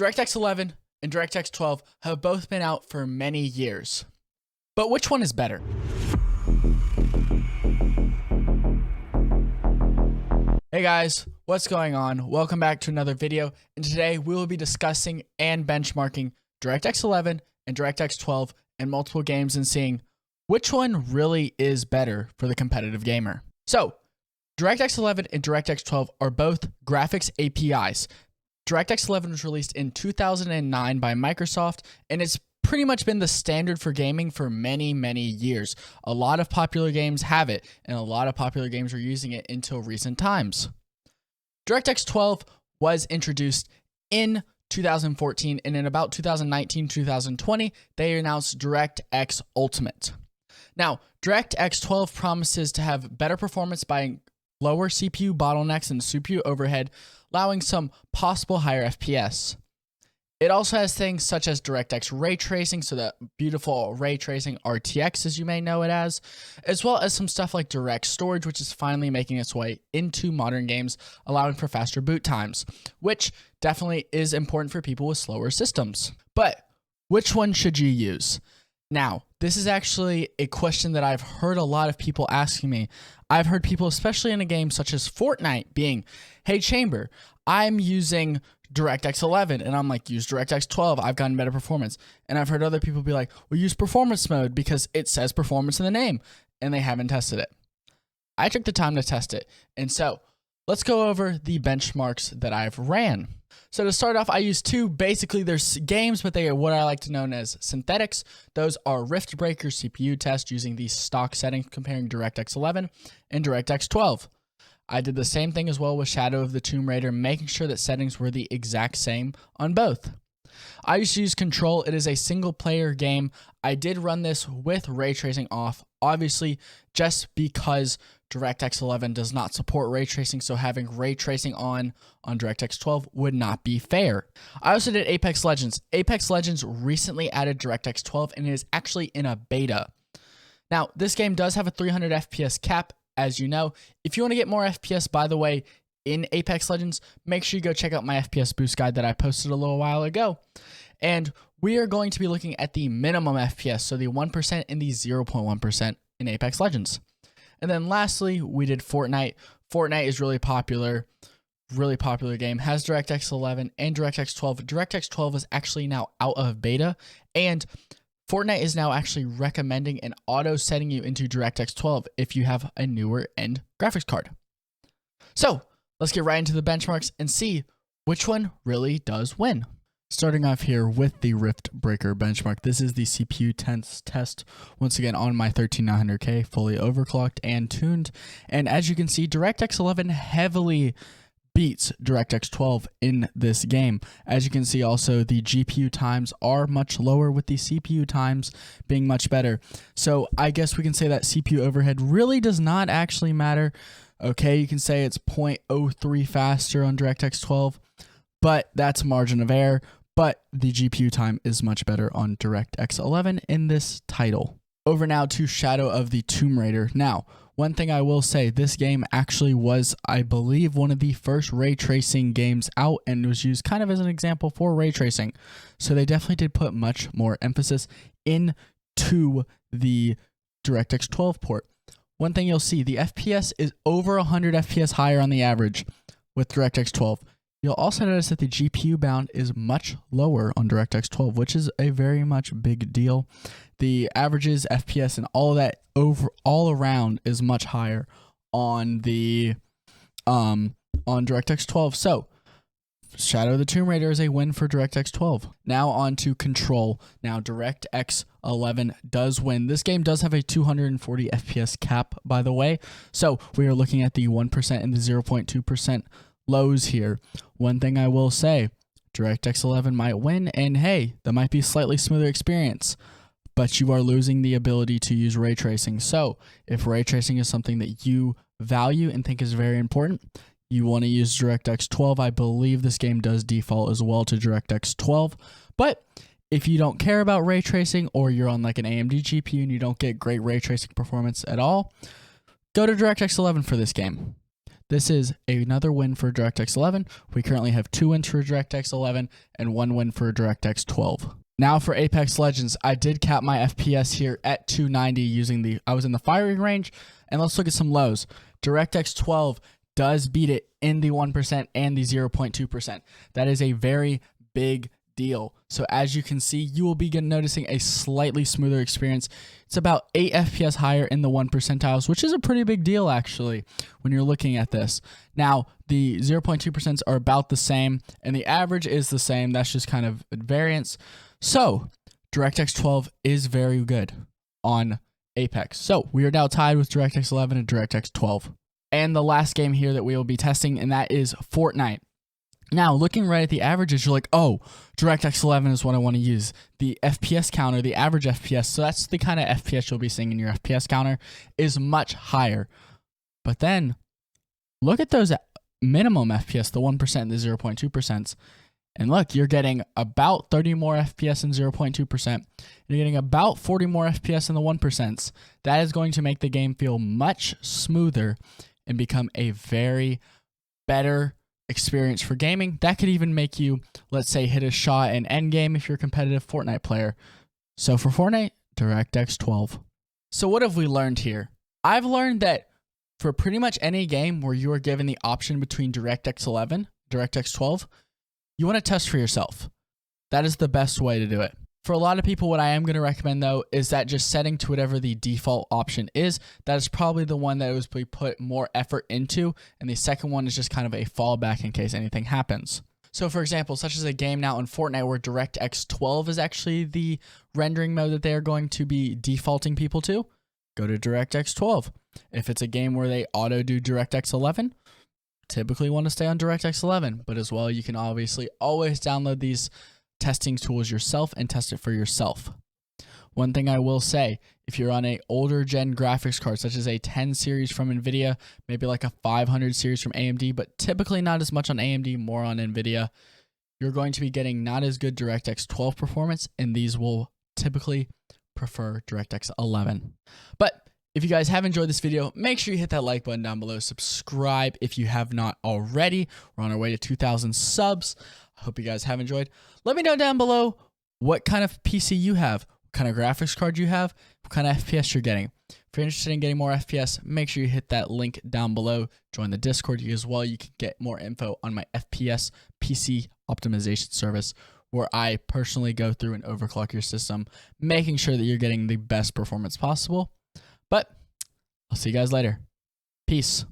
DirectX 11 and DirectX 12 have both been out for many years. But which one is better? Hey guys, what's going on? Welcome back to another video, and today we will be discussing and benchmarking DirectX 11 and DirectX 12 in multiple games and seeing which one really is better for the competitive gamer. So, DirectX 11 and DirectX 12 are both graphics APIs. DirectX 11 was released in 2009 by Microsoft, and it's pretty much been the standard for gaming for many, many years. A lot of popular games have it, and a lot of popular games are using it until recent times. DirectX 12 was introduced in 2014, and in about 2019-2020, they announced DirectX Ultimate. Now, DirectX 12 promises to have better performance by lower CPU bottlenecks and CPU overhead, allowing some possible higher FPS. It also has things such as DirectX ray tracing, so that beautiful ray tracing RTX as you may know it as well as some stuff like direct storage, which is finally making its way into modern games, allowing for faster boot times, which definitely is important for people with slower systems. But which one should you use? Now, this is actually a question that I've heard a lot of people asking me. I've heard people, especially in a game such as Fortnite, being, hey Chamber, I'm using DirectX 11, and I'm like, use DirectX 12, I've gotten better performance. And I've heard other people be like, well, use performance mode because it says performance in the name, and they haven't tested it. I took the time to test it, and so let's go over the benchmarks that I've ran. So to start off, I use two, basically there's games, but they are what I like to know as synthetics. Those are Riftbreaker CPU test using the stock settings comparing DirectX 11 and DirectX 12. I did the same thing as well with Shadow of the Tomb Raider, making sure that settings were the exact same on both. I used to use Control. It is a single player game. I did run this with ray tracing off, obviously just because DirectX 11 does not support ray tracing, so having ray tracing on DirectX 12 would not be fair. I also did Apex Legends. Apex Legends recently added DirectX 12 and it is actually in a beta. Now, this game does have a 300 FPS cap, as you know. If you want to get more FPS, by the way, in Apex Legends, make sure you go check out my FPS boost guide that I posted a little while ago. And we are going to be looking at the minimum FPS, so the 1% and the 0.1% in Apex Legends. And then lastly, we did Fortnite. Fortnite is really popular game, has DirectX 11 and DirectX 12. DirectX 12 is actually now out of beta, and Fortnite is now actually recommending and auto setting you into DirectX 12 if you have a newer end graphics card. So let's get right into the benchmarks and see which one really does win. Starting off here with the Riftbreaker Benchmark. This is the CPU test, once again on my 13900K, fully overclocked and tuned. And as you can see, DirectX 11 heavily beats DirectX 12 in this game. As you can see also, the GPU times are much lower with the CPU times being much better. So I guess we can say that CPU overhead really does not actually matter. Okay, you can say it's 0.03 faster on DirectX 12, but that's margin of error. But the GPU time is much better on DirectX 11 in this title. Over now to Shadow of the Tomb Raider. Now, one thing I will say, this game actually was, I believe, one of the first ray tracing games out and was used kind of as an example for ray tracing. So they definitely did put much more emphasis into the DirectX 12 port. One thing you'll see, the FPS is over 100 FPS higher on the average with DirectX 12. You'll also notice that the GPU bound is much lower on DirectX 12, which is a very much big deal. The averages, FPS, and all that all around is much higher on the on DirectX 12. So Shadow of the Tomb Raider is a win for DirectX 12. Now on to Control. Now DirectX 11 does win. This game does have a 240 FPS cap, by the way. So we are looking at the 1% and the 0.2% lows here. One thing I will say, DirectX 11 might win, and hey, that might be a slightly smoother experience, but you are losing the ability to use ray tracing. So if ray tracing is something that you value and think is very important, you want to use DirectX 12. I believe this game does default as well to DirectX 12, but if you don't care about ray tracing, or you're on like an AMD GPU and you don't get great ray tracing performance at all, go to DirectX 11 for this game. This is another win for DirectX 11. We currently have 2 wins for DirectX 11 and 1 win for DirectX 12. Now for Apex Legends, I did cap my FPS here at 290 I was in the firing range, and let's look at some lows. DirectX 12 does beat it in the 1% and the 0.2%. That is a very big deal. So as you can see, you will be noticing a slightly smoother experience. It's about 8 FPS higher in the 1 percentiles, which is a pretty big deal actually when you're looking at this. Now, the 0.2% are about the same, and the average is the same. That's just kind of variance. So DirectX 12 is very good on Apex. So we are now tied with DirectX 11 and DirectX 12. And the last game here that we will be testing, and that is Fortnite. Now, looking right at the averages, you're like, oh, DirectX 11 is what I want to use. The FPS counter, the average FPS, so that's the kind of FPS you'll be seeing in your FPS counter, is much higher. But then, look at those minimum FPS, the 1% and the 0.2%. And look, you're getting about 30 more FPS in 0.2%. You're getting about 40 more FPS in the 1%. That is going to make the game feel much smoother and become a very better experience for gaming. That could even make you, let's say, hit a shot in endgame if you're a competitive Fortnite player. So for Fortnite, DirectX 12. So what have we learned here? I've learned that for pretty much any game where you are given the option between DirectX 11, DirectX 12, you want to test for yourself. That is the best way to do it. For a lot of people, what I am going to recommend, though, is that just setting to whatever the default option is. That is probably the one that was put more effort into, and the second one is just kind of a fallback in case anything happens. So, for example, such as a game now in Fortnite where DirectX 12 is actually the rendering mode that they are going to be defaulting people to, go to DirectX 12. If it's a game where they auto do DirectX 11, typically want to stay on DirectX 11, but as well, you can obviously always download these testing tools yourself and test it for yourself. One thing I will say, if you're on a older gen graphics card, such as a 10 series from NVIDIA, maybe like a 500 series from AMD, but typically not as much on AMD, more on NVIDIA, you're going to be getting not as good DirectX 12 performance, and these will typically prefer DirectX 11. But if you guys have enjoyed this video, make sure you hit that like button down below. Subscribe if you have not already. We're on our way to 2,000 subs. I hope you guys have enjoyed. Let me know down below what kind of PC you have, what kind of graphics card you have, what kind of FPS you're getting. If you're interested in getting more FPS, make sure you hit that link down below. Join the Discord as well. You can get more info on my FPS PC optimization service, where I personally go through and overclock your system, making sure that you're getting the best performance possible. But I'll see you guys later. Peace.